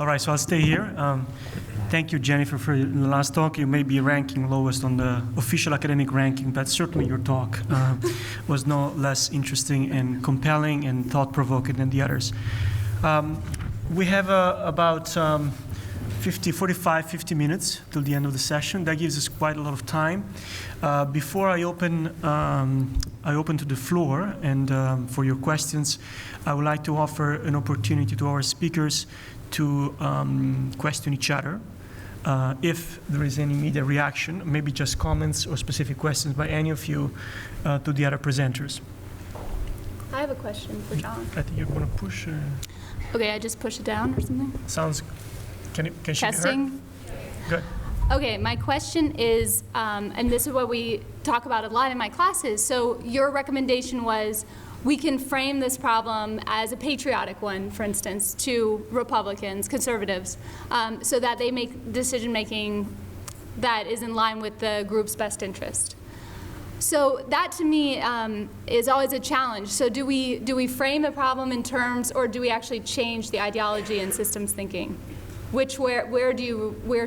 All right, so I'll stay here. Thank you, Jennifer, for the last talk. You may be ranking lowest on the official academic ranking, but certainly your talk was no less interesting and compelling and thought-provoking than the others. We have about 50 minutes till the end of the session. That gives us quite a lot of time. Before I open to the floor and for your questions, I would like to offer an opportunity to our speakers to question each other. If there is any immediate reaction, maybe just comments or specific questions by any of you to the other presenters. I have a question for John. I think you're going to push. Okay, I just push it down or something? Sounds. Can she Testing. be heard? Good. Okay, my question is, and this is what we talk about a lot in my classes. So your recommendation was we can frame this problem as a patriotic one, for instance, to Republicans, conservatives, so that they make decision-making that is in line with the group's best interest. So that, to me, is always a challenge. So do we frame a problem in terms, or do we actually change the ideology and systems thinking? Where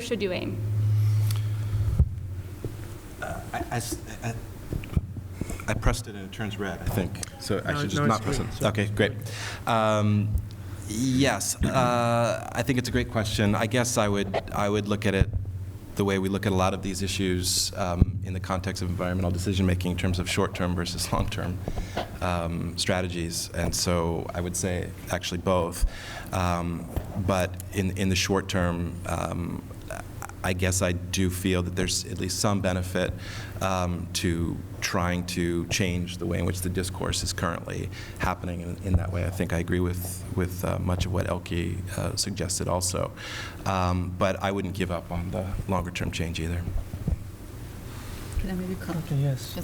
should you aim? I pressed it and it turns red, I think. So I should just no, not press it. Okay, great. Yes, I think it's a great question. I guess I would look at it the way we look at a lot of these issues in the context of environmental decision-making in terms of short-term versus long-term strategies. And so I would say actually both. But in the short term, I guess I do feel that there's at least some benefit to trying to change the way in which the discourse is currently happening in that way. I think I agree with much of what Elke suggested also. But I wouldn't give up on the longer-term change either. Can I maybe comment? Okay, yes.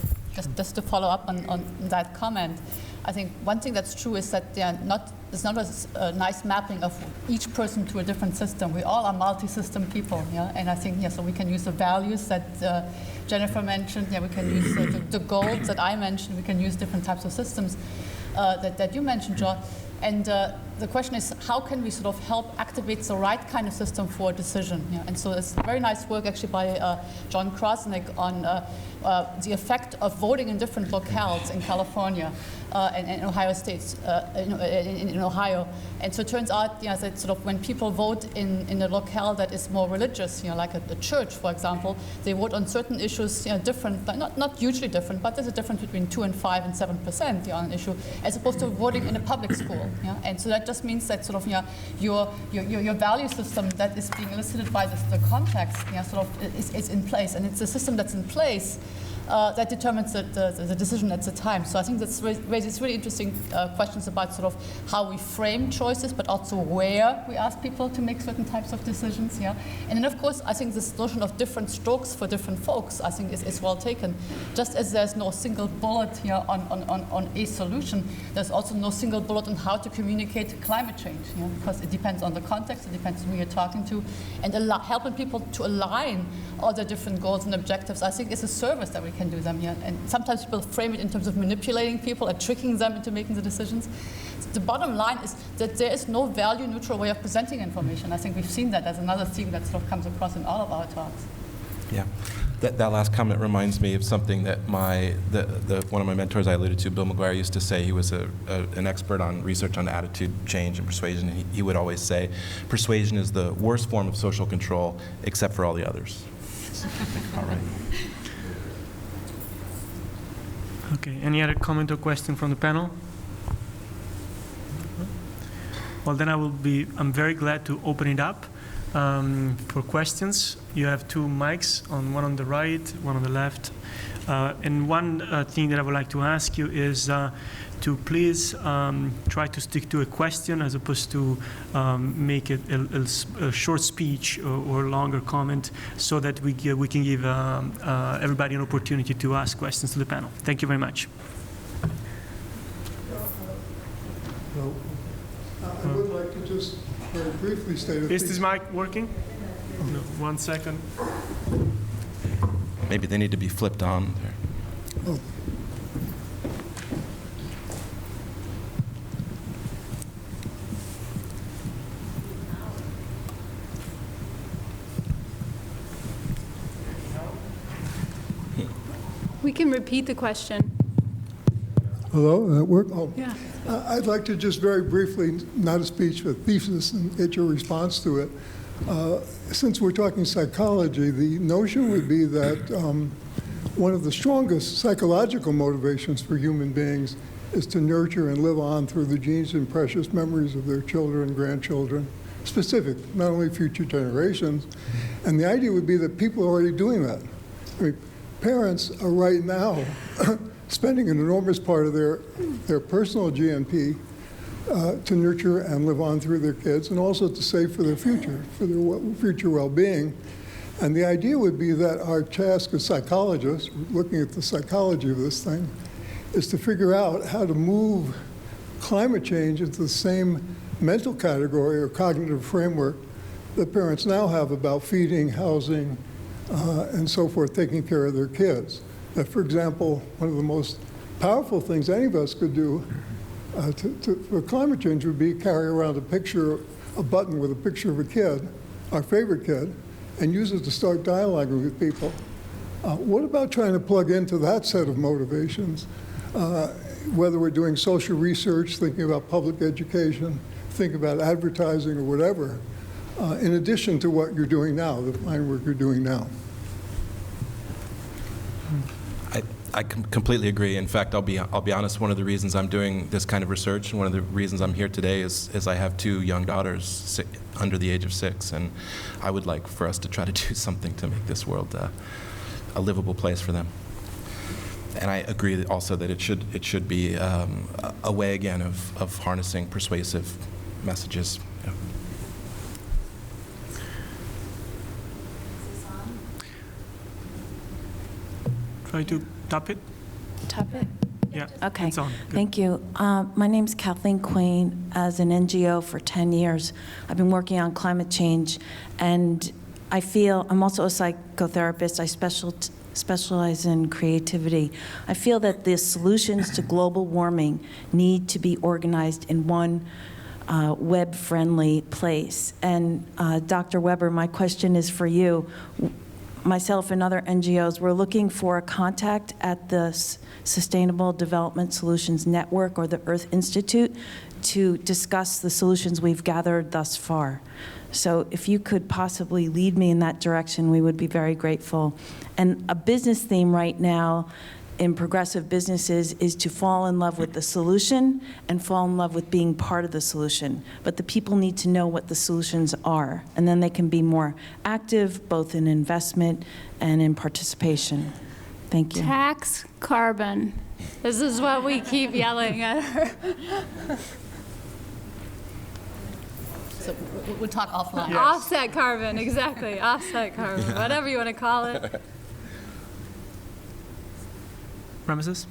Just to follow up on that comment, I think one thing that's true is that there's not a nice mapping of each person to a different system. We all are multi-system people, yeah? And I think, so we can use the values that Jennifer mentioned, we can use the goals that I mentioned, we can use different types of systems that you mentioned, John. And the question is, how can we sort of help activate the right kind of system for a decision? And so it's very nice work actually by John Ceresney on the effect of voting in different locales in California and in Ohio states, in Ohio. And so it turns out that sort of when people vote in a locale that is more religious, like a church, for example, they vote on certain issues different, not hugely different, but there's a difference between 2 and 5 and 7% on an issue, as opposed to voting in a public school. And so that just means that sort of your value system that is being elicited by the context sort of is in place, and it's a system that's in place that determines the decision at the time. So I think that raises really interesting questions about sort of how we frame choices, but also where we ask people to make certain types of decisions. And then, of course, I think this notion of different strokes for different folks, I think, is well taken. Just as there's no single bullet here on a solution, there's also no single bullet on how to communicate climate change, because it depends on the context, it depends on who you're talking to, and helping people to align all their different goals and objectives, I think, is a service that we can do them. And sometimes people frame it in terms of manipulating people and tricking them into making the decisions. So the bottom line is that there is no value-neutral way of presenting information. I think we've seen that as another theme that sort of comes across in all of our talks. Yeah, that last comment reminds me of something that one of my mentors I alluded to, Bill McGuire, used to say. He was an expert on research on attitude change and persuasion. He would always say, persuasion is the worst form of social control, except for all the others. All right. Okay, any other comment or question from the panel? Well, then I'm very glad to open it up for questions. You have 2 mics, one on the right, one on the left. And one thing that I would like to ask you is to please try to stick to a question as opposed to make it a short speech or a longer comment, so that we can give everybody an opportunity to ask questions to the panel. Thank you very much. Well, I would like to just very briefly state Is this mic working? No, 1 second. Maybe they need to be flipped on there. Oh. We can repeat the question. Hello, that work? Oh. Yeah. I'd like to just very briefly, not a speech, but thesis, and get your response to it. Since we're talking psychology, the notion would be that one of the strongest psychological motivations for human beings is to nurture and live on through the genes and precious memories of their children and grandchildren, specific, not only future generations. And the idea would be that people are already doing that. I mean, parents are right now spending an enormous part of their personal GNP to nurture and live on through their kids, and also to save for their future future well-being. And the idea would be that our task as psychologists, looking at the psychology of this thing, is to figure out how to move climate change into the same mental category or cognitive framework that parents now have about feeding, housing, and so forth, taking care of their kids. That, for example, one of the most powerful things any of us could do for climate change would be carry around a button with a picture of a kid, our favorite kid, and use it to start dialoguing with people. What about trying to plug into that set of motivations, whether we're doing social research, thinking about public education, thinking about advertising or whatever, in addition to what you're doing now, the fine work you're doing now? I completely agree. In fact, I'll be honest. One of the reasons I'm doing this kind of research, and one of the reasons I'm here today, is I have 2 young daughters under the age of 6, and I would like for us to try to do something to make this world a livable place for them. And I agree that also that it should be a way again of harnessing persuasive messages. Yeah. Try to tap it. Tap it? Yeah. Okay. It's on. Good. Thank you. My name's Kathleen Queen. As an NGO for 10 years, I've been working on climate change, and I feel I'm also a psychotherapist. I specialize in creativity. I feel that the solutions to global warming need to be organized in one web-friendly place. And Dr. Weber, my question is for you. Myself and other NGOs, we're looking for a contact at the Sustainable Development Solutions Network or the Earth Institute to discuss the solutions we've gathered thus far. So if you could possibly lead me in that direction, we would be very grateful. And a business theme right now in progressive businesses is to fall in love with the solution and fall in love with being part of the solution. But the people need to know what the solutions are, and then they can be more active, both in investment and in participation. Thank you. Tax carbon. This is what we keep yelling at her. So we'll talk offline. Yes. Offset carbon, exactly. Offset carbon, whatever you want to call it. Ramesses?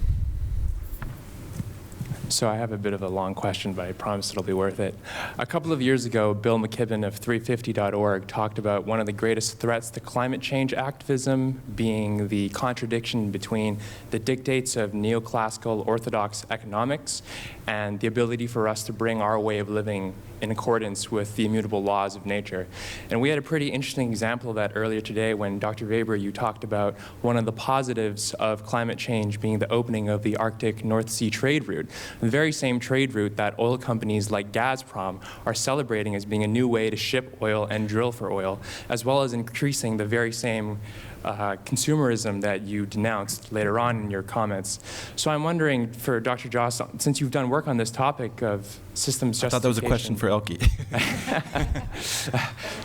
So I have a bit of a long question, but I promise it'll be worth it. A couple of years ago, Bill McKibben of 350.org talked about one of the greatest threats to climate change activism being the contradiction between the dictates of neoclassical orthodox economics and the ability for us to bring our way of living in accordance with the immutable laws of nature. And we had a pretty interesting example of that earlier today when, Dr. Weber, you talked about one of the positives of climate change being the opening of the Arctic North Sea trade route. The very same trade route that oil companies like Gazprom are celebrating as being a new way to ship oil and drill for oil, as well as increasing the very same consumerism that you denounced later on in your comments. So I'm wondering, for Dr. Jost, since you've done work on this topic of systems justification. I thought that was a question for Elke.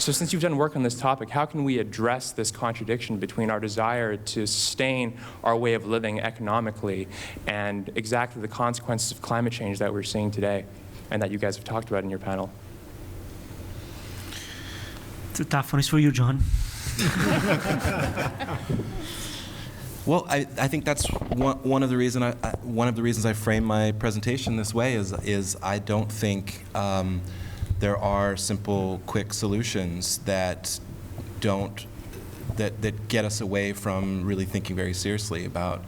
So since you've done work on this topic, how can we address this contradiction between our desire to sustain our way of living economically and exactly the consequences of climate change that we're seeing today and that you guys have talked about in your panel? It's a tough one. It's for you, John. Well, I think that's one of the reasons I frame my presentation this way is I don't think there are simple, quick solutions that get us away from really thinking very seriously about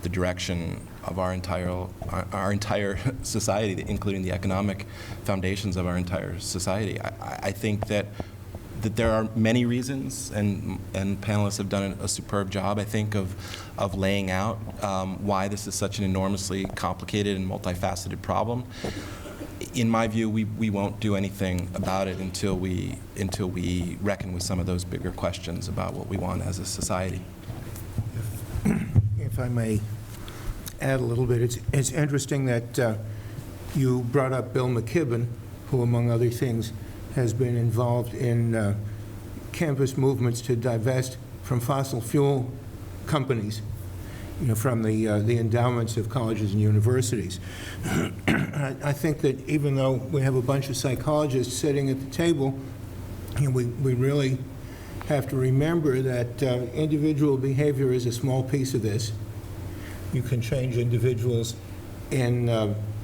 the direction of our entire society, including the economic foundations of our entire society. I think that that there are many reasons, and panelists have done a superb job, I think, of laying out why this is such an enormously complicated and multifaceted problem. In my view, we won't do anything about it until we reckon with some of those bigger questions about what we want as a society. If I may add a little bit, it's interesting that you brought up Bill McKibben, who, among other things, has been involved in campus movements to divest from fossil fuel companies, from the endowments of colleges and universities. I think that even though we have a bunch of psychologists sitting at the table, we really have to remember that individual behavior is a small piece of this. You can change individuals in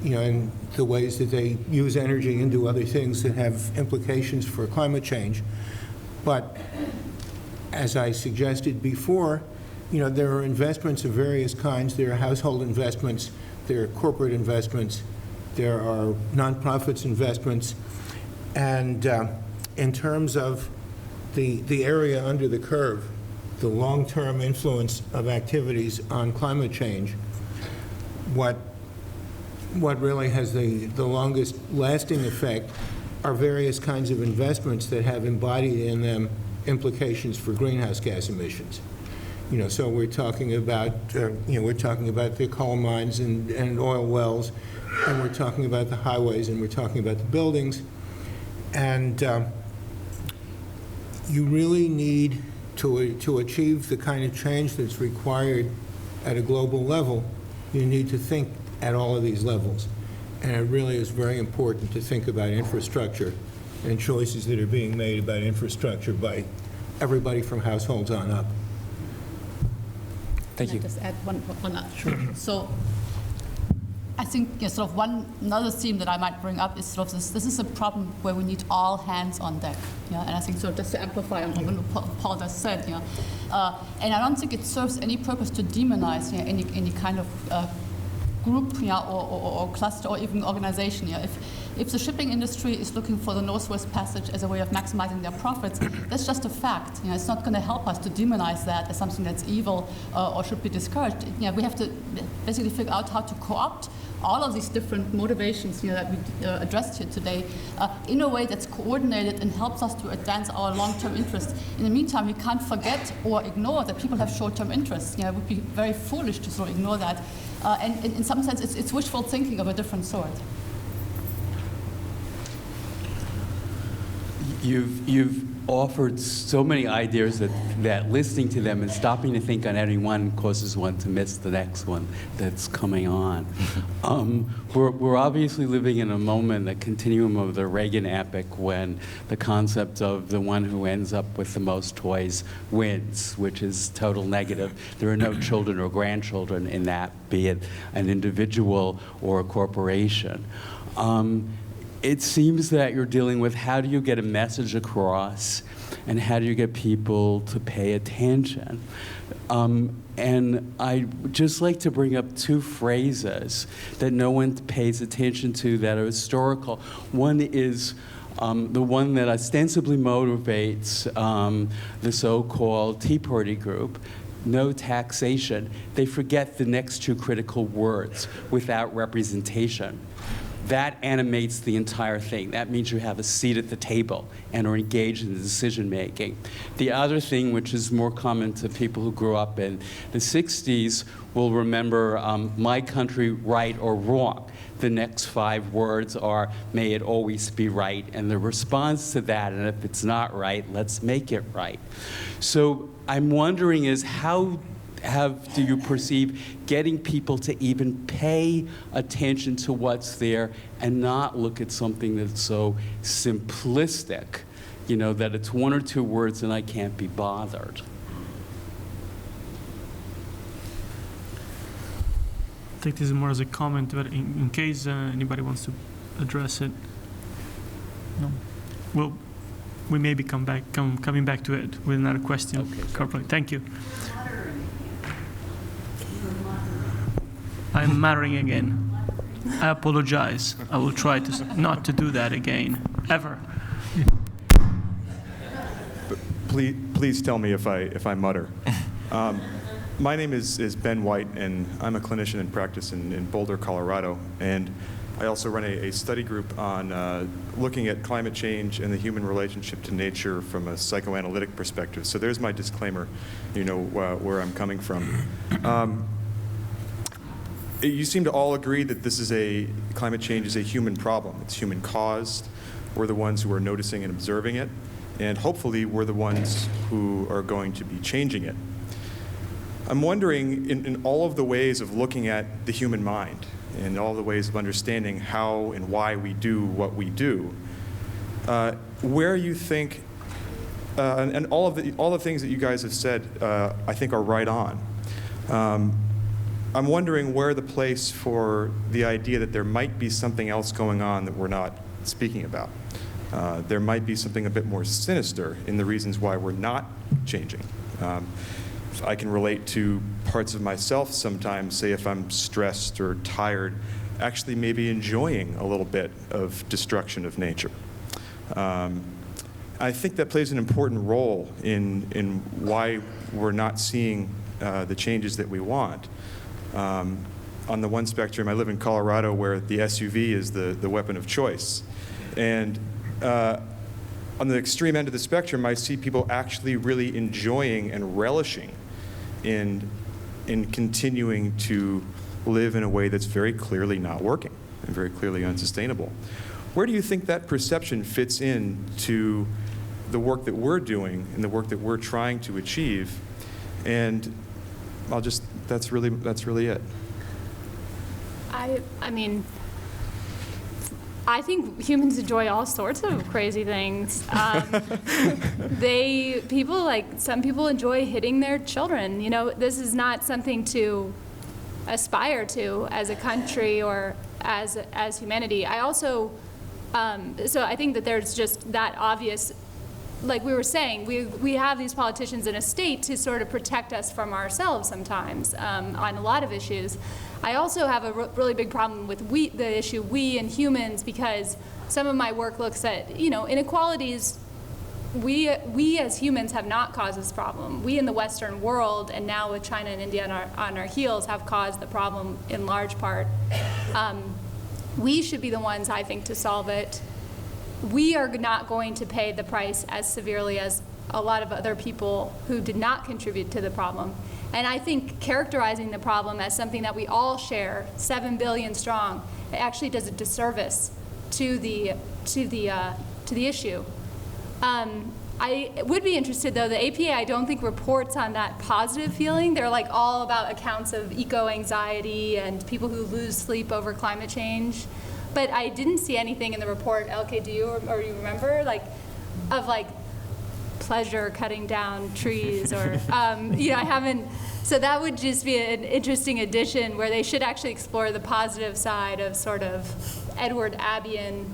in the ways that they use energy and do other things that have implications for climate change. But as I suggested before, there are investments of various kinds. There are household investments, there are corporate investments, there are nonprofits investments, and in terms of the area under the curve, the long-term influence of activities on climate change, what really has the longest lasting effect are various kinds of investments that have embodied in them implications for greenhouse gas emissions. So we're talking about the coal mines and oil wells, and we're talking about the highways, and we're talking about the buildings, and you really need to achieve the kind of change that's required at a global level. You need to think at all of these levels. And it really is very important to think about infrastructure and choices that are being made about infrastructure by everybody from households on up. Thank you. Can I just add one Sure. So I think sort of another theme that I might bring up is sort of this is a problem where we need all hands on deck. And I think, so just to amplify on what Paul just said, and I don't think it serves any purpose to demonize any kind of group or cluster or even organization. If the shipping industry is looking for the Northwest Passage as a way of maximizing their profits, that's just a fact. It's not going to help us to demonize that as something that's evil or should be discouraged. We have to basically figure out how to co-opt all of these different motivations that we addressed here today in a way that's coordinated and helps us to advance our long-term interests. In the meantime, we can't forget or ignore that people have short-term interests. It would be very foolish to sort of ignore that. And in some sense, it's wishful thinking of a different sort. You've offered so many ideas that listening to them and stopping to think on any one causes one to miss the next one that's coming on. We're obviously living in a moment, a continuum of the Reagan epic, when the concept of the one who ends up with the most toys wins, which is total negative. There are no children or grandchildren in that, be it an individual or a corporation. It seems that you're dealing with how do you get a message across and how do you get people to pay attention. And I'd just like to bring up two phrases that no one pays attention to that are historical. One is the one that ostensibly motivates the so-called Tea Party group, no taxation. They forget the next two critical words, without representation. That animates the entire thing. That means you have a seat at the table and are engaged in the decision making. The other thing, which is more common to people who grew up in the 60s, will remember my country, right or wrong. The next 5 words are, may it always be right. And the response to that, and if it's not right, let's make it right. So I'm wondering is how do you perceive getting people to even pay attention to what's there and not look at something that's so simplistic, that it's 1 or 2 words and I can't be bothered? I think this is more as a comment, but in case anybody wants to address it, no. Well, we may be coming back to it with another question. Okay. Thank you. I'm muttering again. I apologize. I will try not to do that again, ever. Please tell me if I mutter. My name is Ben White, and I'm a clinician in practice in Boulder, Colorado. And I also run a study group on looking at climate change and the human relationship to nature from a psychoanalytic perspective. So there's my disclaimer, you know, where I'm coming from. You seem to all agree that climate change is a human problem. It's human caused. We're the ones who are noticing and observing it. And hopefully we're the ones who are going to be changing it. I'm wondering, in all of the ways of looking at the human mind, and all the ways of understanding how and why we do what we do, where you think, and all the things that you guys have said, I think are right on. I'm wondering where the place for the idea that there might be something else going on that we're not speaking about. There might be something a bit more sinister in the reasons why we're not changing. I can relate to parts of myself sometimes, say if I'm stressed or tired, actually maybe enjoying a little bit of destruction of nature. I think that plays an important role in why we're not seeing the changes that we want. On the one spectrum, I live in Colorado where the SUV is the weapon of choice. And on the extreme end of the spectrum, I see people actually really enjoying and relishing in continuing to live in a way that's very clearly not working and very clearly unsustainable. Where do you think that perception fits in to the work that we're doing and the work that we're trying to achieve? And that's really it. I mean, I think humans enjoy all sorts of crazy things. Some people enjoy hitting their children. You know, this is not something to aspire to as a country or as humanity. I also, so I think that there's just that obvious, like we were saying, we have these politicians in a state to sort of protect us from ourselves sometimes on a lot of issues. I also have a really big problem with the issue we and humans, because some of my work looks at, you know, inequalities. We as humans have not caused this problem. We in the Western world, and now with China and India on our heels, have caused the problem in large part. We should be the ones, I think, to solve it. We are not going to pay the price as severely as a lot of other people who did not contribute to the problem. And I think characterizing the problem as something that we all share, 7 billion strong, it actually does a disservice to the issue. I would be interested, though, the APA I don't think reports on that positive feeling. They're like all about accounts of eco-anxiety and people who lose sleep over climate change. But I didn't see anything in the report, Elke, do you, or you remember, of pleasure cutting down trees, or, you know, I haven't, so that would just be an interesting addition where they should actually explore the positive side of sort of Edward Abbeian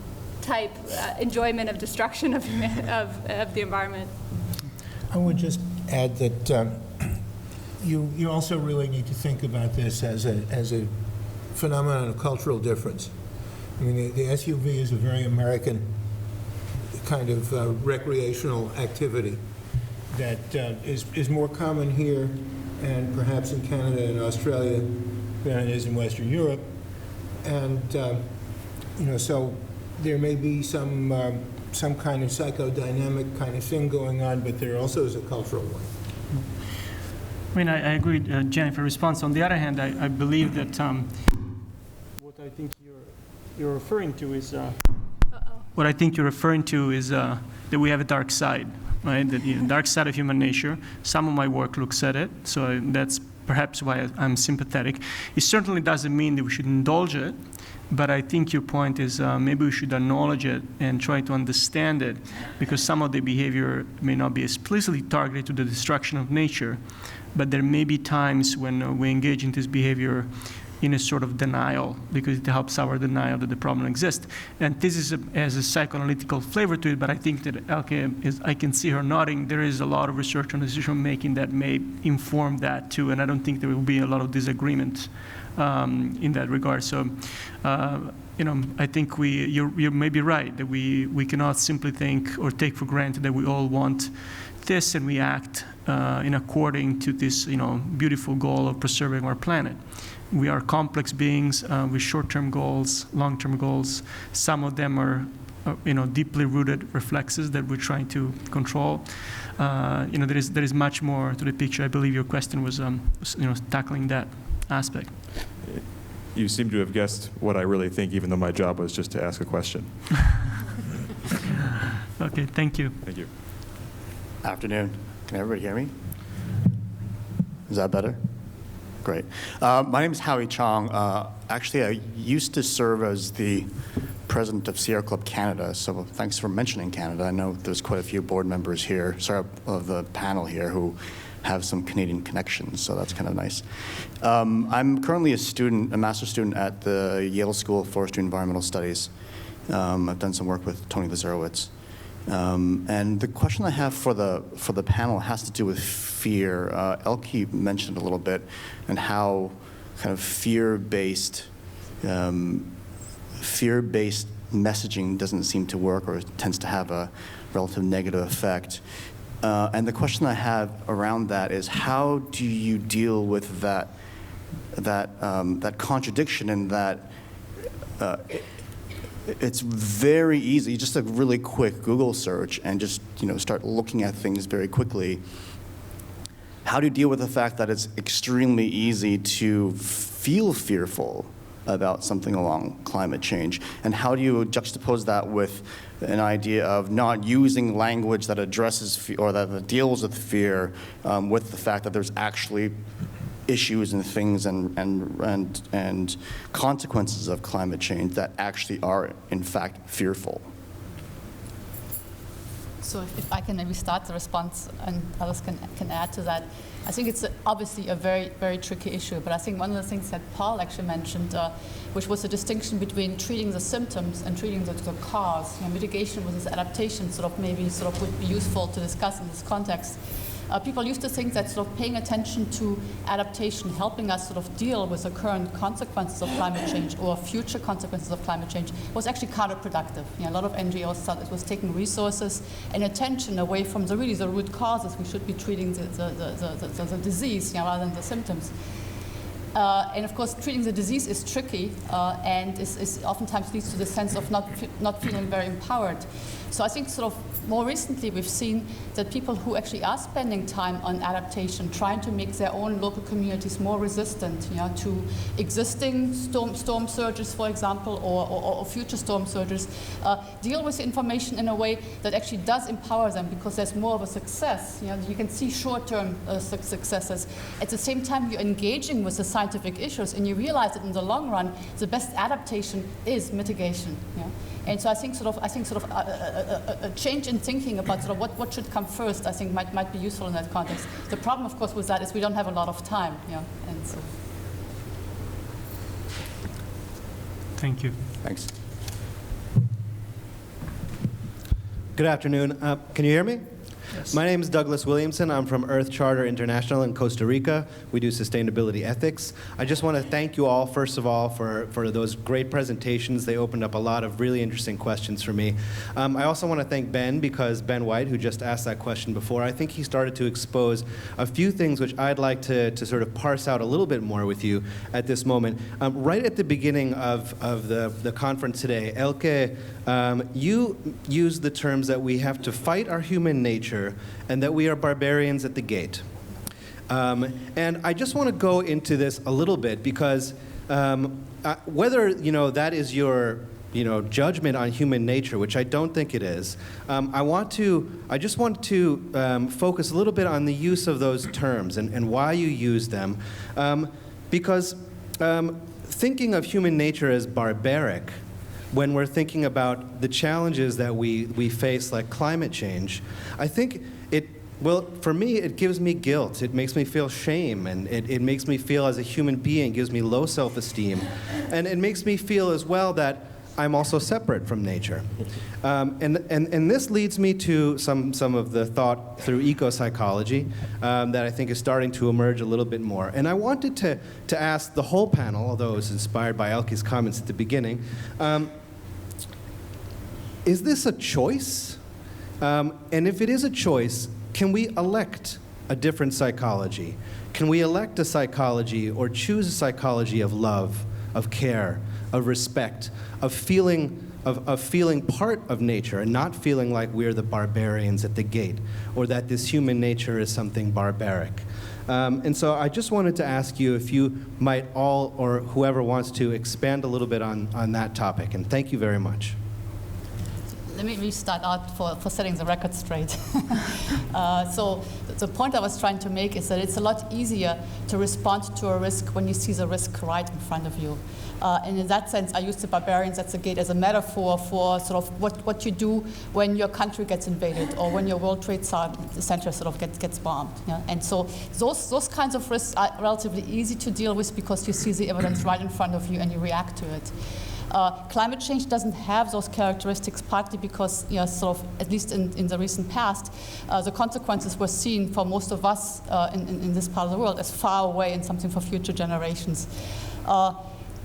type enjoyment of destruction of the environment. I would just add that you also really need to think about this as a phenomenon of cultural difference. I mean, the SUV is a very American kind of recreational activity that is more common here and perhaps in Canada and Australia than it is in Western Europe. And, you know, so there may be some kind of psychodynamic kind of thing going on, but there also is a cultural one. I mean, I agree, Jennifer, response. On the other hand, I believe that what I think you're referring to is that we have a dark side, right? The dark side of human nature. Some of my work looks at it, so that's perhaps why I'm sympathetic. It certainly doesn't mean that we should indulge it, but I think your point is maybe we should acknowledge it and try to understand it, because some of the behavior may not be explicitly targeted to the destruction of nature, but there may be times when we engage in this behavior in a sort of denial, because it helps our denial that the problem exists. And this has a psychoanalytical flavor to it, but I think that Elke I can see her nodding, there is a lot of research on decision making that may inform that too, and I don't think there will be a lot of disagreement in that regard. So I think you're maybe right that we cannot simply think or take for granted that we all want this and we act in according to this, beautiful goal of preserving our planet. We are complex beings with short-term goals, long-term goals. Some of them are, deeply rooted reflexes that we're trying to control. There is much more to the picture. I believe your question was, tackling that aspect. You seem to have guessed what I really think, even though my job was just to ask a question. Okay, thank you. Thank you. Afternoon. Can everybody hear me? Is that better? Great. My name is Howie Chong. Actually, I used to serve as the president of Sierra Club Canada, so thanks for mentioning Canada. I know there's quite a few board members here, of the panel here, who have some Canadian connections, so that's kind of nice. I'm currently a master's student at the Yale School of Forestry and Environmental Studies. I've done some work with Tony Lazarowicz. And the question I have for the panel has to do with fear. Elke mentioned a little bit, and how kind of fear-based messaging doesn't seem to work, or tends to have a relative negative effect. And the question I have around that is, how do you deal with that contradiction, in that it's very easy, just a really quick Google search and just start looking at things very quickly. How do you deal with the fact that it's extremely easy to feel fearful about something along climate change? And how do you juxtapose that with an idea of not using language that addresses fear, or that deals with fear, with the fact that there's actually issues and things and consequences of climate change that actually are, in fact, fearful? So if I can maybe start the response and others can add to that. I think it's obviously a very, very tricky issue, but I think one of the things that Paul actually mentioned, which was the distinction between treating the symptoms and treating the cause. Mitigation versus adaptation maybe would be useful to discuss in this context. People used to think that paying attention to adaptation, helping us deal with the current consequences of climate change or future consequences of climate change, was actually counterproductive. A lot of NGOs thought it was taking resources and attention away from the root causes. We should be treating the disease rather than the symptoms. And of course, treating the disease is tricky, and is oftentimes leads to the sense of not feeling very empowered. So I think more recently we've seen that people who actually are spending time on adaptation, trying to make their own local communities more resistant to existing storm surges, for example, or future storm surges, deal with the information in a way that actually does empower them, because there's more of a success. You can see short-term successes. At the same time, you're engaging with the scientific issues, and you realize that in the long run, the best adaptation is mitigation. And so I think a change in thinking about what should come first, I think might be useful in that context. The problem, of course, with that is we don't have a lot of time. And so. Thank you. Thanks. Good afternoon. Can you hear me? Yes. My name is Douglas Williamson. I'm from Earth Charter International in Costa Rica. We do sustainability ethics. I just want to thank you all, first of all, for those great presentations. They opened up a lot of really interesting questions for me. I also want to thank Ben, because Ben White, who just asked that question before, I think he started to expose a few things which I'd like to sort of parse out a little bit more with you at this moment. Right at the beginning of the conference today, Elke, you used the terms that we have to fight our human nature and that we are barbarians at the gate. And I just want to go into this a little bit, because whether that is your judgment on human nature, which I don't think it is, I just want to focus a little bit on the use of those terms and why you use them, because thinking of human nature as barbaric, when we're thinking about the challenges that we face, like climate change, I think for me, it gives me guilt. It makes me feel shame, and it makes me feel, as a human being, gives me low self-esteem. And it makes me feel as well that I'm also separate from nature. And this leads me to some of the thought through eco-psychology that I think is starting to emerge a little bit more. And I wanted to ask the whole panel, although it was inspired by Elke's comments at the beginning, is this a choice? And if it is a choice, can we elect a different psychology? Can we elect a psychology or choose a psychology of love, of care, of respect, of feeling part of nature and not feeling like we're the barbarians at the gate or that this human nature is something barbaric? And so I just wanted to ask you if you might all, or whoever wants to, expand a little bit on that topic. And thank you very much. Let me start out for setting the record straight. So the point I was trying to make is that it's a lot easier to respond to a risk when you see the risk right in front of you. And in that sense, I use the barbarians at the gate as a metaphor for sort of what you do when your country gets invaded or when your World Trade Center sort of gets bombed. Yeah? And so those kinds of risks are relatively easy to deal with because you see the evidence right in front of you and you react to it. Climate change doesn't have those characteristics, partly because, sort of, at least in the recent past, the consequences were seen for most of us in this part of the world as far away and something for future generations.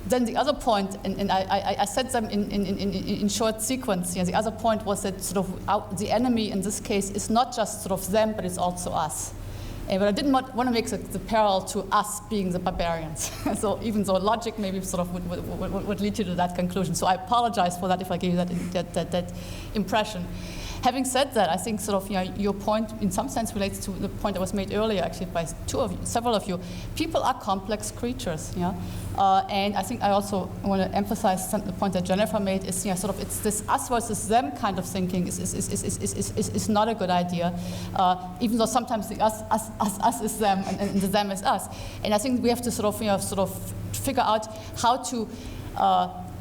Then the other point, and I said them in short sequence, the other point was that sort of the enemy in this case is not just sort of them, but it's also us. But I didn't want to make the parallel to us being the barbarians. So even though logic maybe sort of would lead you to that conclusion. So I apologize for that if I gave you that impression. Having said that, I think sort of your point in some sense relates to the point that was made earlier actually by several of you. People are complex creatures, and I think I also want to emphasize the point that Jennifer made is sort of it's this us versus them kind of thinking is not a good idea, even though sometimes the us is them and the them is us. And I think we have to sort of figure out how to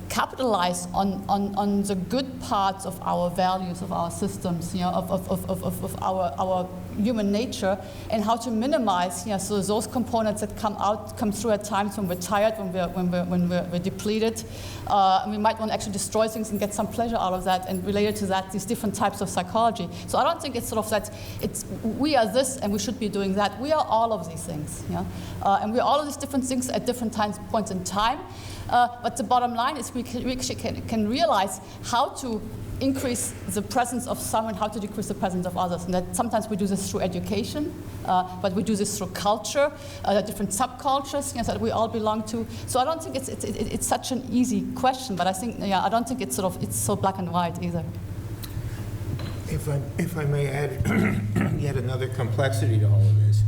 capitalize on the good parts of our values, of our systems, of our human nature, and how to minimize so those components that come through at times when we're tired, when we're depleted. We might want to actually destroy things and get some pleasure out of that, and related to that, these different types of psychology. So I don't think it's sort of that it's we are this and we should be doing that. We are all of these things, and we are all of these different things at different points in time. But the bottom line is we actually can realize how to increase the presence of some and how to decrease the presence of others. And that sometimes we do this through education, but we do this through culture, different subcultures that we all belong to. So I don't think it's such an easy question, but I think I don't think it's so black and white either. If I may add yet another complexity to all of this.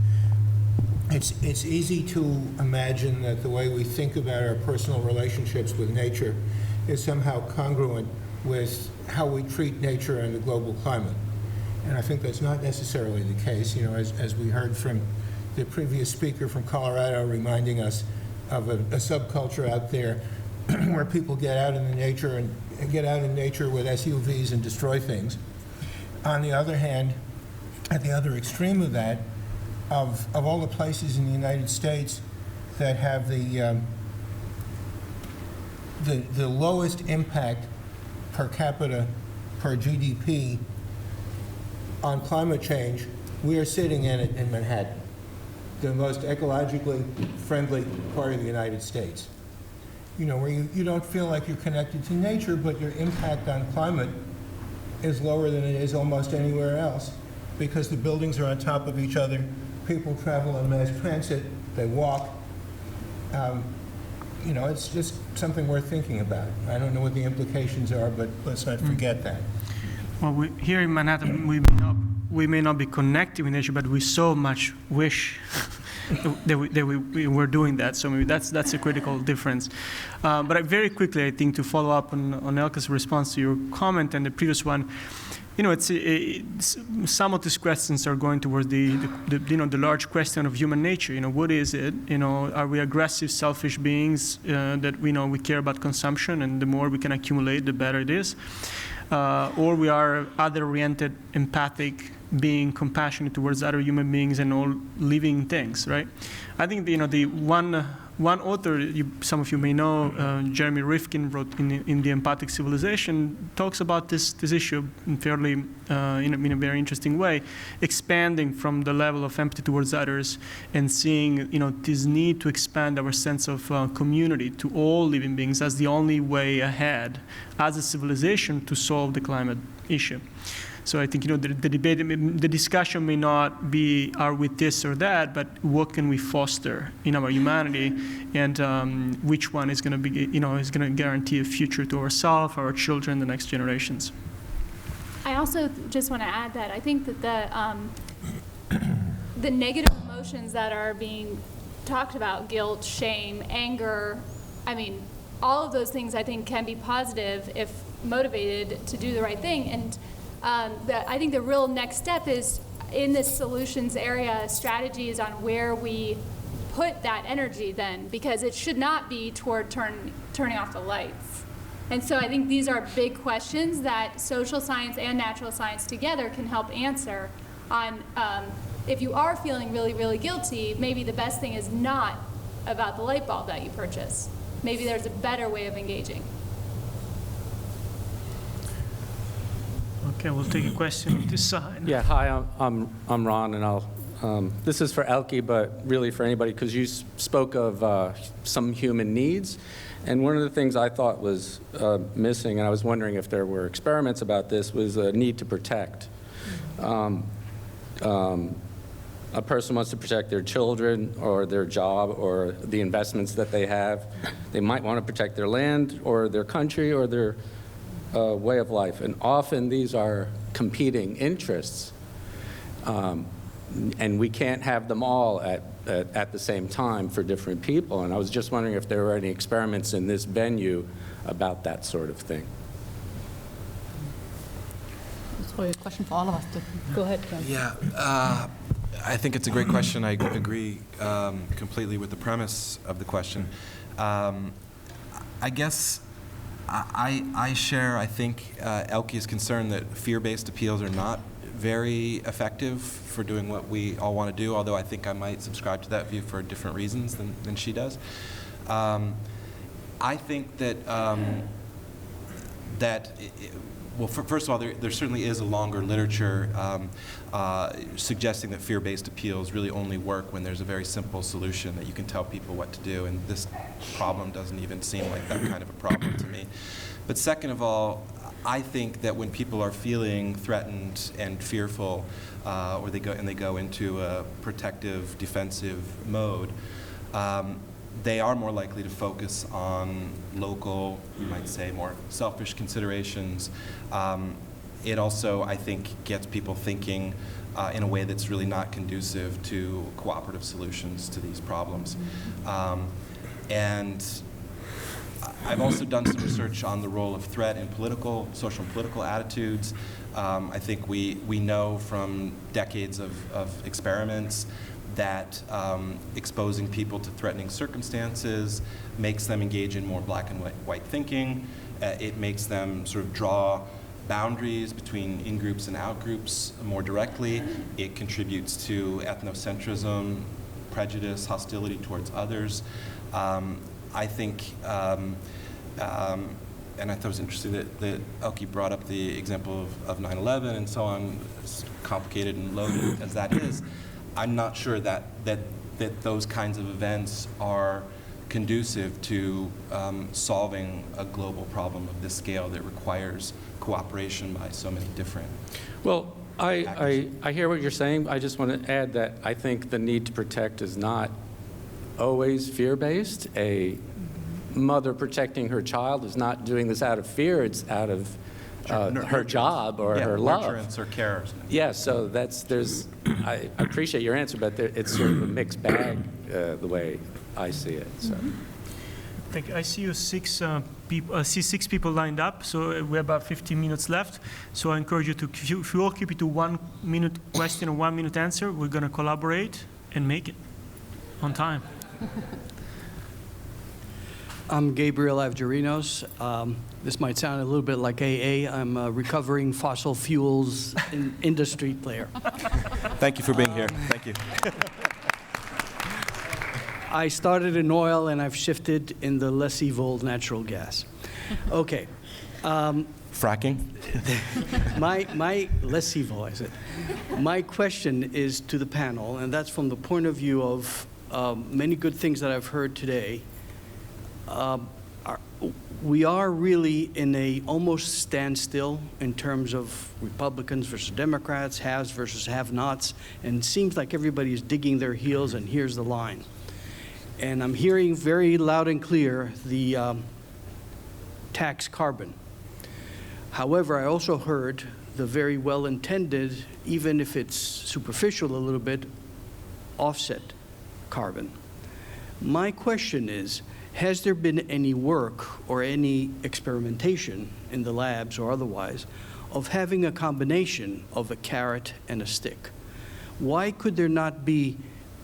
It's easy to imagine that the way we think about our personal relationships with nature is somehow congruent with how we treat nature and the global climate. And I think that's not necessarily the case. As we heard from the previous speaker from Colorado reminding us of a subculture out there where people get out in nature with SUVs and destroy things. On the other hand, at the other extreme of that, of all the places in the United States that have the lowest impact per capita per GDP on climate change, we are sitting in it in Manhattan, the most ecologically friendly part of the United States. Where you don't feel like you're connected to nature, but your impact on climate is lower than it is almost anywhere else because the buildings are on top of each other. People travel on mass transit, they walk. It's just something worth thinking about. I don't know what the implications are, but let's not forget that. Well, here in Manhattan, we may not be connected with nature, but we so much wish that we were doing that. So maybe that's a critical difference. But very quickly, I think, to follow up on Elke's response to your comment and the previous one, some of these questions are going towards the large question of human nature. What is it? Are we aggressive, selfish beings that we care about consumption, and the more we can accumulate, the better it is? Or we are other-oriented, empathic, being compassionate towards other human beings and all living things, right? I think the one one author, some of you may know, Jeremy Rifkin, wrote in The Empathic Civilization, talks about this issue fairly in a very interesting way, expanding from the level of empathy towards others and seeing this need to expand our sense of community to all living beings as the only way ahead as a civilization to solve the climate issue. So I think the debate, the discussion may not be are we this or that, but what can we foster in our humanity, and which one is going to be is going to guarantee a future to ourselves, our children, the next generations. I also just want to add that I think that the negative emotions that are being talked about, guilt, shame, anger, I mean, all of those things I think can be positive if motivated to do the right thing. And I think the real next step is in this solutions area, strategies on where we put that energy then, because it should not be toward turning off the lights. And so I think these are big questions that social science and natural science together can help answer on if you are feeling really, really guilty, maybe the best thing is not about the light bulb that you purchase. Maybe there's a better way of engaging. Okay, we'll take a question on this side. Yeah, hi, I'm Ron, and I'll. This is for Elke, but really for anybody, because you spoke of some human needs, and one of the things I thought was missing, and I was wondering if there were experiments about this, was a need to protect. A person wants to protect their children or their job or the investments that they have. They might want to protect their land or their country or their way of life, and often these are competing interests, and we can't have them all at the same time for different people. And I was just wondering if there were any experiments in this venue about that sort of thing. It's probably a question for all of us. Go ahead, Ken. Yeah, I think it's a great question. I agree completely with the premise of the question. I guess I share, I think, Elke's concern that fear-based appeals are not very effective for doing what we all want to do, although I think I might subscribe to that view for different reasons than she does. I think that, well, first of all, there certainly is a longer literature suggesting that fear-based appeals really only work when there's a very simple solution that you can tell people what to do, and this problem doesn't even seem like that kind of a problem to me. But second of all, I think that when people are feeling threatened and fearful, or they go into a protective, defensive mode, they are more likely to focus on local, you might say, more selfish considerations. It also, I think, gets people thinking in a way that's really not conducive to cooperative solutions to these problems. And I've also done some research on the role of threat in social and political attitudes. I think we know from decades of experiments that exposing people to threatening circumstances makes them engage in more black and white thinking. It makes them sort of draw boundaries between in-groups and out-groups more directly. It contributes to ethnocentrism, prejudice, hostility towards others. I think, and I thought it was interesting that Elke brought up the example of 9/11 and so on, as complicated and loaded as that is. I'm not sure that those kinds of events are conducive to solving a global problem of this scale that requires cooperation by so many different. Well, I hear what you're saying. I just want to add that I think the need to protect is not always fear-based. A mother protecting her child is not doing this out of fear. It's out of her job or her love. Nurturance or care. Yeah, so I appreciate your answer, but it's sort of a mixed bag the way I see it. So. I see you six people lined up, so we have about 15 minutes left. So I encourage you to, if you all keep it to 1 minute question and 1 minute answer, we're going to collaborate and make it on time. I'm Gabriel Avgerinos. This might sound a little bit like AA. I'm a recovering fossil fuels industry player. Thank you for being here. Thank you. I started in oil and I've shifted in the less evil natural gas. Okay. Fracking? My less evil, I said. My question is to the panel, and that's from the point of view of many good things that I've heard today. We are really in a almost standstill in terms of Republicans versus Democrats, haves versus have-nots, and it seems like everybody is digging their heels, and here's the line. And I'm hearing very loud and clear the tax carbon. However, I also heard the very well-intended, even if it's superficial a little bit, offset carbon. My question is, has there been any work or any experimentation in the labs or otherwise of having a combination of a carrot and a stick? Why could there not be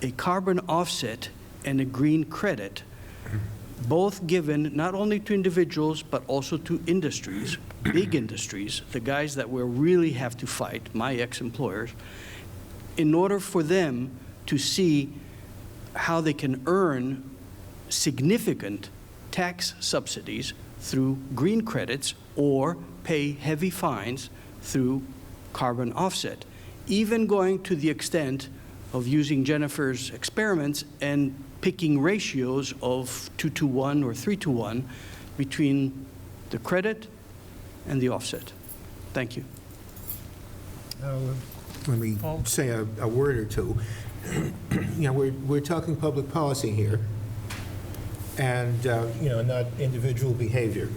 a carbon offset and a green credit, both given not only to individuals but also to industries, big industries, the guys that will really have to fight, my ex-employers, in order for them to see how they can earn significant tax subsidies through green credits or pay heavy fines through carbon offset, even going to the extent of using Jennifer's experiments and picking ratios of 2-to-1 or 3-to-1 between the credit and the offset. Thank you. Let me say a word or two. You know, we're talking public policy here, and you know, not individual behavior.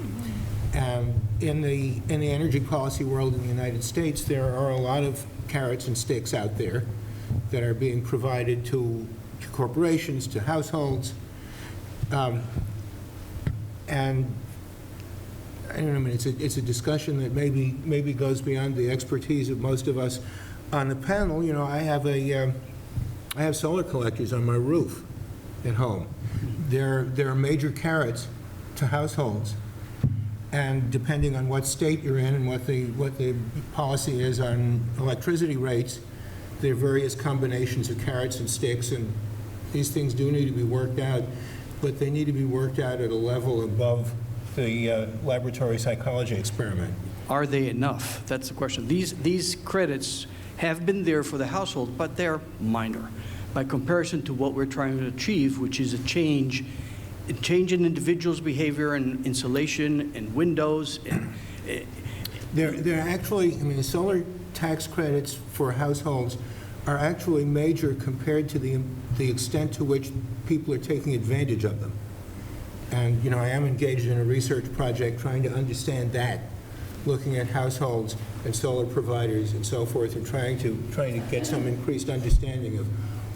In the energy policy world in the United States, there are a lot of carrots and sticks out there that are being provided to corporations, to households, and I don't know, I mean, it's a discussion that maybe goes beyond the expertise of most of us on the panel. You know, I have solar collectors on my roof at home. There are major carrots to households, and depending on what state you're in and what the policy is on electricity rates, there are various combinations of carrots and sticks, and these things do need to be worked out, but they need to be worked out at a level above the laboratory psychology experiment. Are they enough? That's the question. These credits have been there for the household, but they're minor by comparison to what we're trying to achieve, which is a change in individuals' behavior and insulation and windows. They're actually, I mean, the solar tax credits for households are actually major compared to the extent to which people are taking advantage of them. And, you know, I am engaged in a research project trying to understand that, looking at households and solar providers and so forth, and trying to get some increased understanding of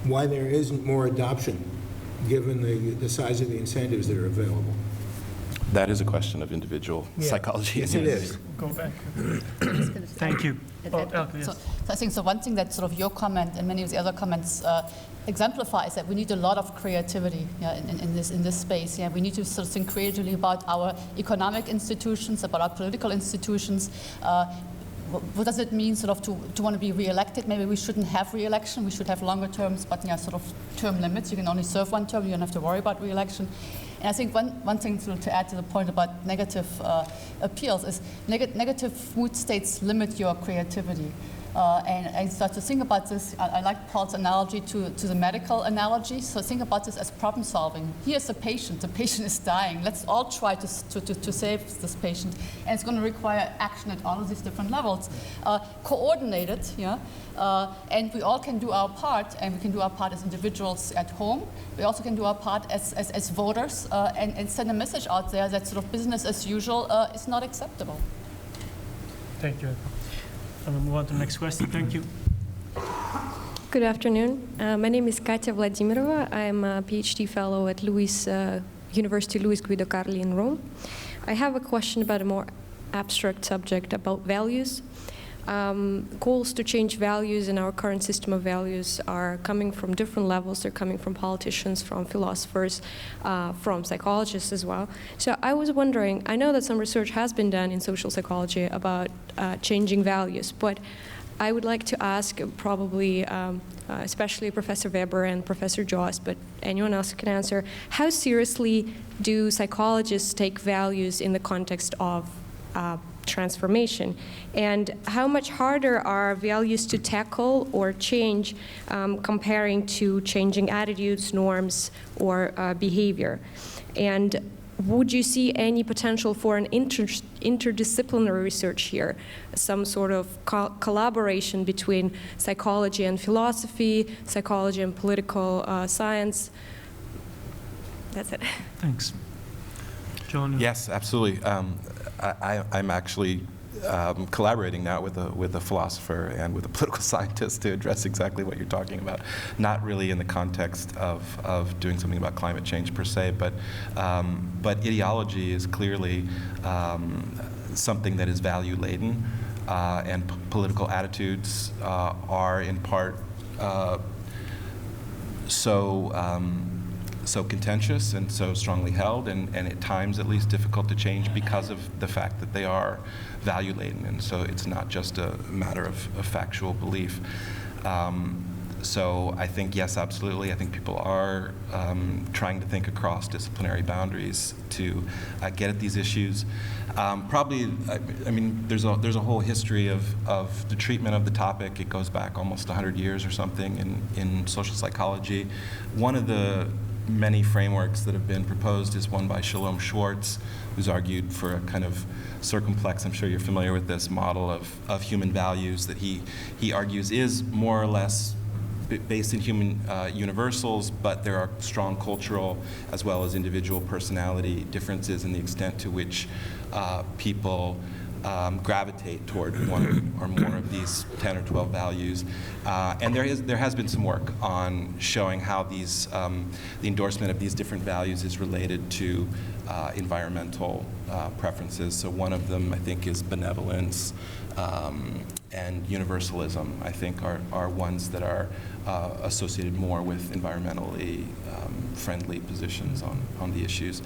why there isn't more adoption given the size of the incentives that are available. That is a question of individual psychology. Yes, it is. Go back. Thank you. Elke, yes. So I think one thing that sort of your comment and many of the other comments exemplify is that we need a lot of creativity in this space. We need to sort of think creatively about our economic institutions, about our political institutions. What does it mean sort of to want to be re-elected? Maybe we shouldn't have re-election. We should have longer terms, but sort of term limits. You can only serve one term. You don't have to worry about re-election. And I think one thing to add to the point about negative appeals is negative mood states limit your creativity. And I start to think about this. I like Paul's analogy to the medical analogy. So think about this as problem solving. Here's a patient. The patient is dying. Let's all try to save this patient. And it's going to require action at all of these different levels. Coordinated, and we all can do our part, and we can do our part as individuals at home. We also can do our part as voters and send a message out there that sort of business as usual is not acceptable. Thank you. I'm going to move on to the next question. Thank you. Good afternoon. My name is Katya Vladimirova. I'm a PhD fellow at University Luis Guido Carli in Rome. I have a question about a more abstract subject about values. Calls to change values in our current system of values are coming from different levels. They're coming from politicians, from philosophers, from psychologists as well. So I was wondering, I know that some research has been done in social psychology about changing values, but I would like to ask probably, especially Professor Weber and Professor Jost, but anyone else can answer, how seriously do psychologists take values in the context of transformation? And how much harder are values to tackle or change comparing to changing attitudes, norms, or behavior? And would you see any potential for an interdisciplinary research here, some sort of collaboration between psychology and philosophy, psychology and political science? That's it. Thanks. John? Yes, absolutely. I'm actually collaborating now with a philosopher and with a political scientist to address exactly what you're talking about. Not really in the context of doing something about climate change per se, but ideology is clearly something that is value laden, and political attitudes are in part so contentious and so strongly held, and at times at least difficult to change because of the fact that they are value laden, and so it's not just a matter of factual belief. So I think, yes, absolutely. I think people are trying to think across disciplinary boundaries to get at these issues. Probably, I mean, there's a whole history of the treatment of the topic. It goes back almost 100 years or something in social psychology. One of the many frameworks that have been proposed is one by Shalom Schwartz, who's argued for a kind of circumplex, I'm sure you're familiar with this model of human values that he argues is more or less based in human universals, but there are strong cultural as well as individual personality differences in the extent to which people gravitate toward one or more of these 10 or 12 values. And there has been some work on showing how these, the endorsement of these different values is related to environmental preferences. So one of them, I think, is benevolence, and universalism, I think, are ones that are associated more with environmentally friendly positions on the issues.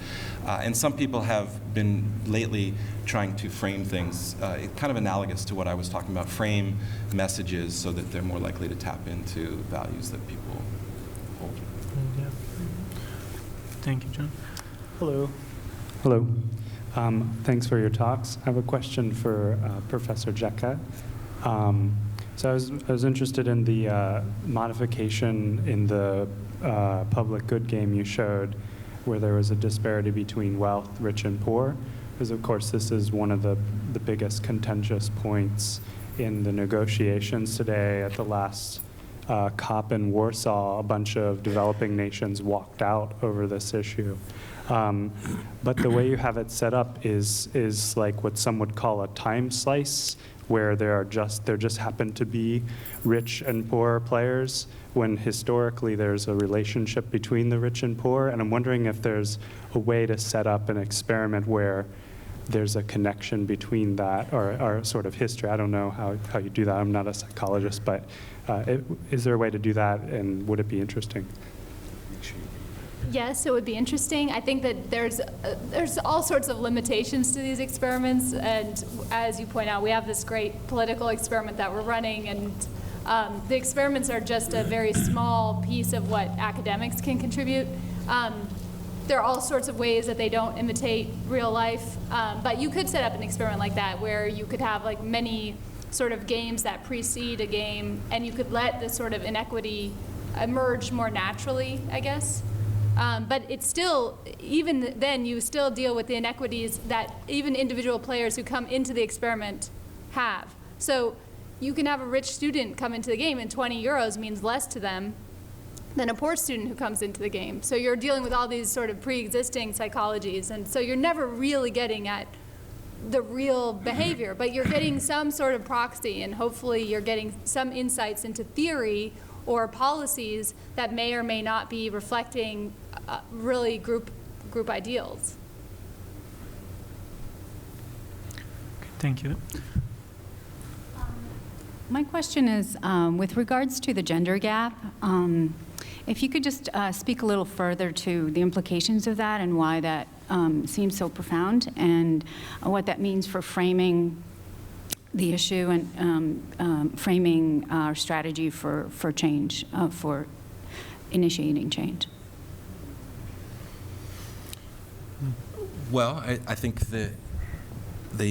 And some people have been lately trying to frame things, kind of analogous to what I was talking about, frame messages so that they're more likely to tap into values that people hold. Yeah. Thank you, John. Hello. Hello. Thanks for your talks. I have a question for Professor Jacquet. So I was interested in the modification in the public good game you showed, where there was a disparity between wealth, rich, and poor, because of course this is one of the biggest contentious points in the negotiations today. At the last COP in Warsaw, a bunch of developing nations walked out over this issue. But the way you have it set up is like what some would call a time slice, where there just happen to be rich and poor players, when historically there's a relationship between the rich and poor. And I'm wondering if there's a way to set up an experiment where there's a connection between that, or sort of history. I don't know how you do that. I'm not a psychologist, but is there a way to do that, and would it be interesting? Yes, it would be interesting. I think that there's all sorts of limitations to these experiments, and as you point out, we have this great political experiment that we're running, and the experiments are just a very small piece of what academics can contribute. There are all sorts of ways that they don't imitate real life, but you could set up an experiment like that where you could have like many sort of games that precede a game, and you could let this sort of inequity emerge more naturally, I guess. But it's still, even then, you still deal with the inequities that even individual players who come into the experiment have. So you can have a rich student come into the game, and 20 euros means less to them than a poor student who comes into the game. So you're dealing with all these sort of pre-existing psychologies, and so you're never really getting at the real behavior, but you're getting some sort of proxy, and hopefully you're getting some insights into theory or policies that may or may not be reflecting really group ideals. Thank you. My question is, with regards to the gender gap, if you could just speak a little further to the implications of that and why that seems so profound, and what that means for framing the issue and framing our strategy for change, for initiating change? Well, I think the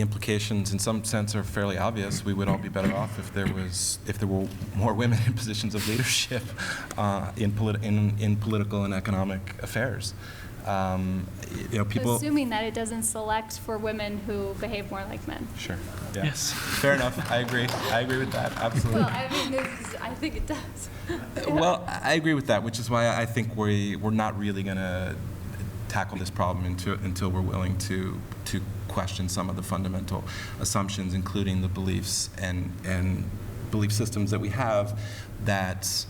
implications, in some sense, are fairly obvious. We would all be better off if there were more women in positions of leadership in political and economic affairs. People. Assuming that it doesn't select for women who behave more like men. Sure. Yeah. Yes. Fair enough. I agree. I agree with that. Absolutely. Well, I mean, I think it does. Well, I agree with that, which is why I think we're not really going to tackle this problem until we're willing to question some of the fundamental assumptions, including the beliefs and belief systems that we have that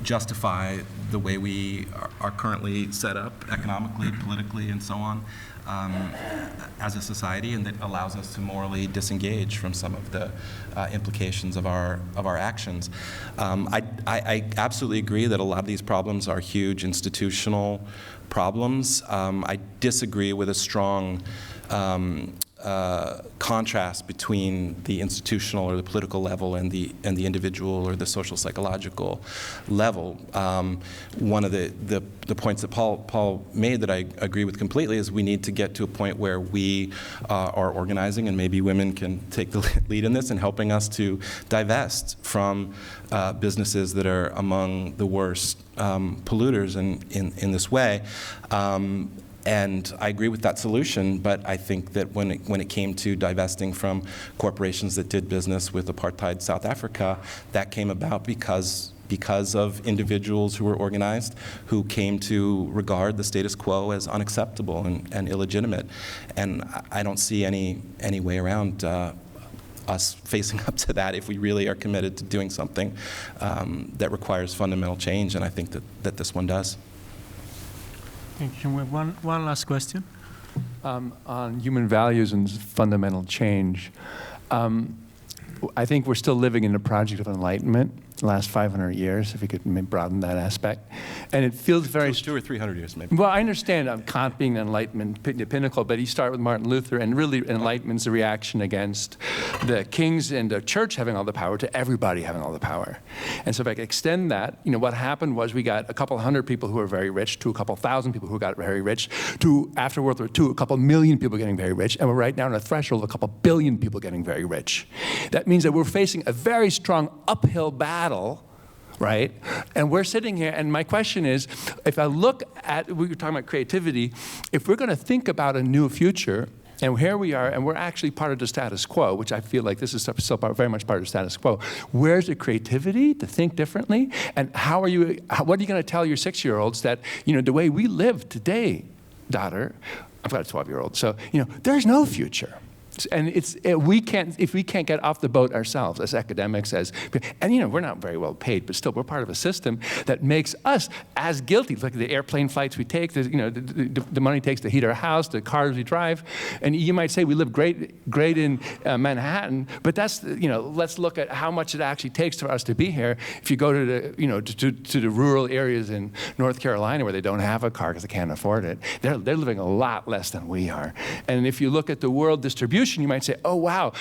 justify the way we are currently set up economically, politically, and so on as a society, and that allows us to morally disengage from some of the implications of our actions. I absolutely agree that a lot of these problems are huge institutional problems. I disagree with a strong contrast between the institutional or the political level and the individual or the social psychological level. One of the points that Paul made that I agree with completely is we need to get to a point where we are organizing, and maybe women can take the lead in this, and helping us to divest from businesses that are among the worst polluters in this way. And I agree with that solution, but I think that when it came to divesting from corporations that did business with apartheid South Africa, that came about because of individuals who were organized, who came to regard the status quo as unacceptable and illegitimate. And I don't see any way around us facing up to that if we really are committed to doing something that requires fundamental change, and I think that this one does. Can we have one last question? On human values and fundamental change, I think we're still living in a project of enlightenment, the last 500 years, if we could broaden that aspect. And it feels very... 200 or 300 years, maybe. Well, I understand Kant being the Enlightenment pinnacle, but he started with Martin Luther, and really Enlightenment's a reaction against the kings and the church having all the power to everybody having all the power. And so if I could extend that, what happened was we got a couple hundred people who were very rich, to a couple thousand people who got very rich, to, after World War II, a couple million people getting very rich, and we're right now on a threshold of a couple billion people getting very rich. That means that we're facing a very strong uphill battle, right? And we're sitting here, and my question is, if I look at, we were talking about creativity, if we're going to think about a new future, and here we are, and we're actually part of the status quo, which I feel like this is still very much part of the status quo. Where's the creativity to think differently? And what are you going to tell your 6-year-olds that, the way we live today, daughter, I've got a 12-year-old, so, there's no future. And if we can't get off the boat ourselves as academics, and we're not very well paid, but still we're part of a system that makes us as guilty. Like the airplane flights we take, the money it takes to heat our house, the cars we drive, and you might say we live great in Manhattan, but that's let's look at how much it actually takes for us to be here. If you go to the to the rural areas in North Carolina where they don't have a car because they can't afford it, they're living a lot less than we are. And if you look at the world distribution, you might say, oh, wow,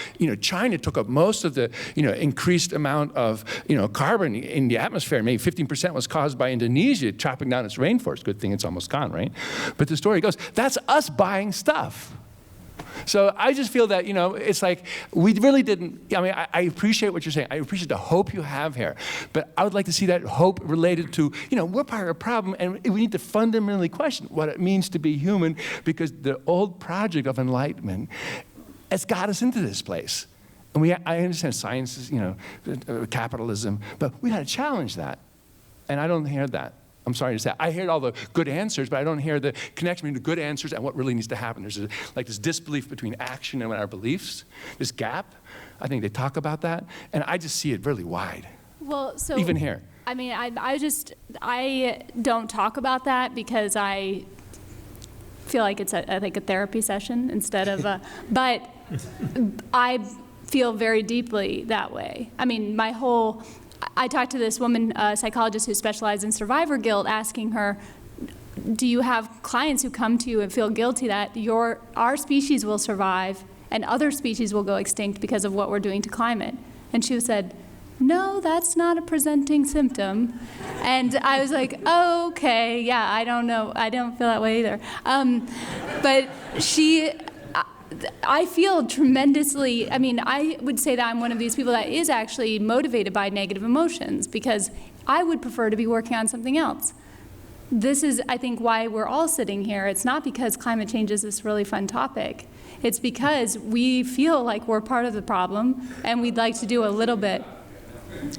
China took up most of the, increased amount of, carbon in the atmosphere. Maybe 15% was caused by Indonesia chopping down its rainforest. Good thing it's almost gone, right? But the story goes, that's us buying stuff. So I just feel that, it's like we really didn't, I appreciate what you're saying. I appreciate the hope you have here. But I would like to see that hope related to, we're part of a problem, and we need to fundamentally question what it means to be human, because the old project of enlightenment has got us into this place. And I understand science is, capitalism, but we got to challenge that. And I don't hear that. I'm sorry to say. I hear all the good answers, but I don't hear the connection between the good answers and what really needs to happen. There's this disbelief between action and our beliefs, this gap. I think they talk about that, and I just see it really wide. Well, so even here. I don't talk about that because I feel like it's a therapy session instead of a, but I feel very deeply that way. I talked to this woman, psychologist who specialized in survivor guilt, asking her, do you have clients who come to you and feel guilty that our species will survive and other species will go extinct because of what we're doing to climate. And she said, no, that's not a presenting symptom. And I was like, oh, okay, yeah, I don't know. I don't feel that way either. But I feel tremendously, I mean, I would say that I'm one of these people that is actually motivated by negative emotions, because I would prefer to be working on something else. This is, I think, why we're all sitting here. It's not because climate change is this really fun topic. It's because we feel like we're part of the problem, and we'd like to do a little bit.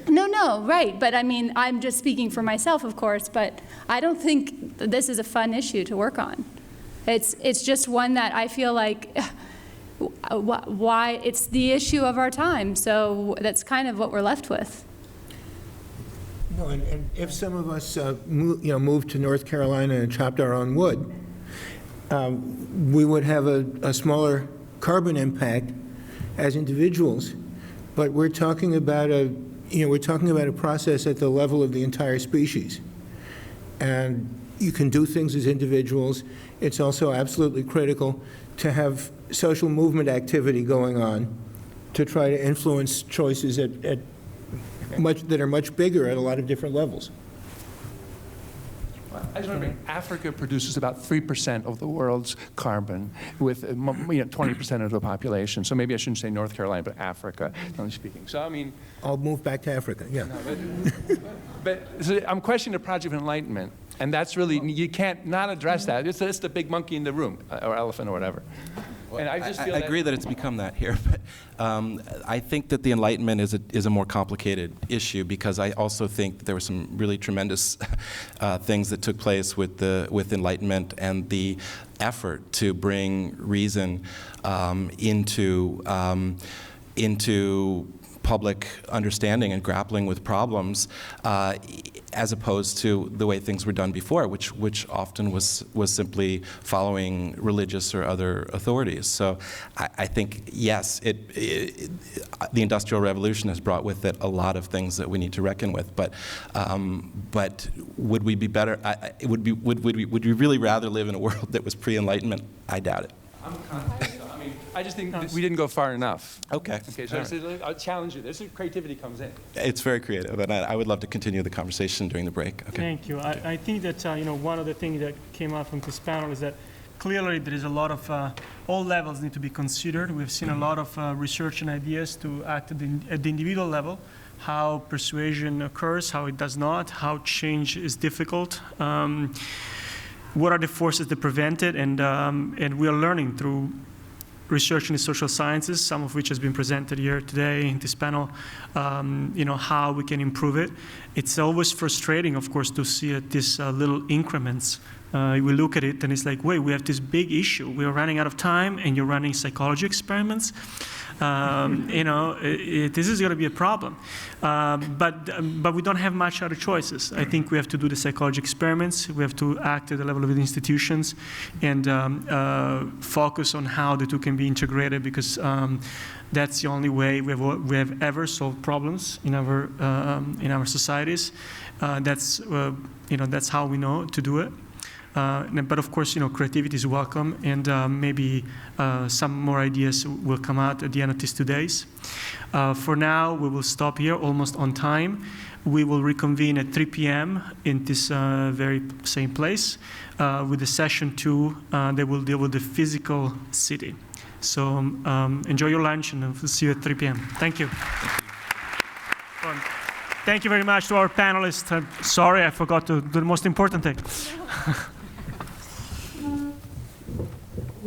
No, right, but I mean, I'm just speaking for myself, of course, but I don't think this is a fun issue to work on. It's just one that I feel like, why, it's the issue of our time, so that's kind of what we're left with. No, and if some of us moved to North Carolina and chopped our own wood, we would have a smaller carbon impact as individuals. But we're talking about a process at the level of the entire species. And you can do things as individuals. It's also absolutely critical to have social movement activity going on to try to influence choices that are much bigger at a lot of different levels. I just remember Africa produces about 3% of the world's carbon with 20% of the population. So maybe I shouldn't say North Carolina, but Africa, generally speaking. So I mean, I'll move back to Africa. Yeah. No, but so I'm questioning the Project of Enlightenment, and that's really, you can't not address that. It's the big monkey in the room, or elephant, or whatever. Well, and I just feel I agree that it's become that here, but I think that the Enlightenment is a more complicated issue, because I also think that there were some really tremendous things that took place with Enlightenment and the effort to bring reason into public understanding and grappling with problems, as opposed to the way things were done before, which often was simply following religious or other authorities. So I think, yes, the Industrial Revolution has brought with it a lot of things that we need to reckon with. But would we be better? Would we really rather live in a world that was pre-Enlightenment? I doubt it. I'm confident. I just think we didn't go far enough. Okay. So I'll challenge you. This is where creativity comes in. It's very creative, and I would love to continue the conversation during the break. Okay. Thank you. I think that one of the things that came out from this panel is that clearly there is a lot of all levels need to be considered. We've seen a lot of research and ideas to act at the individual level, how persuasion occurs, how it does not, how change is difficult. What are the forces that prevent it, and we are learning through research in the social sciences, some of which has been presented here today in this panel, how we can improve it. It's always frustrating, of course, to see these little increments. We look at it and it's like, wait, we have this big issue. We're running out of time and you're running psychology experiments. This is going to be a problem. But we don't have much other choices. I think we have to do the psychology experiments. We have to act at the level of the institutions and focus on how the two can be integrated, because that's the only way we have ever solved problems in our societies. That's how we know to do it. But of course, creativity is welcome, and maybe some more ideas will come out at the end of these 2 days. For now, we will stop here, almost on time. We will reconvene at 3 p.m. in this very same place with the session 2 that will deal with the physical city. So enjoy your lunch, and we'll see you at 3 p.m. Thank you. Thank you very much to our panelists. I'm sorry I forgot to do the most important thing.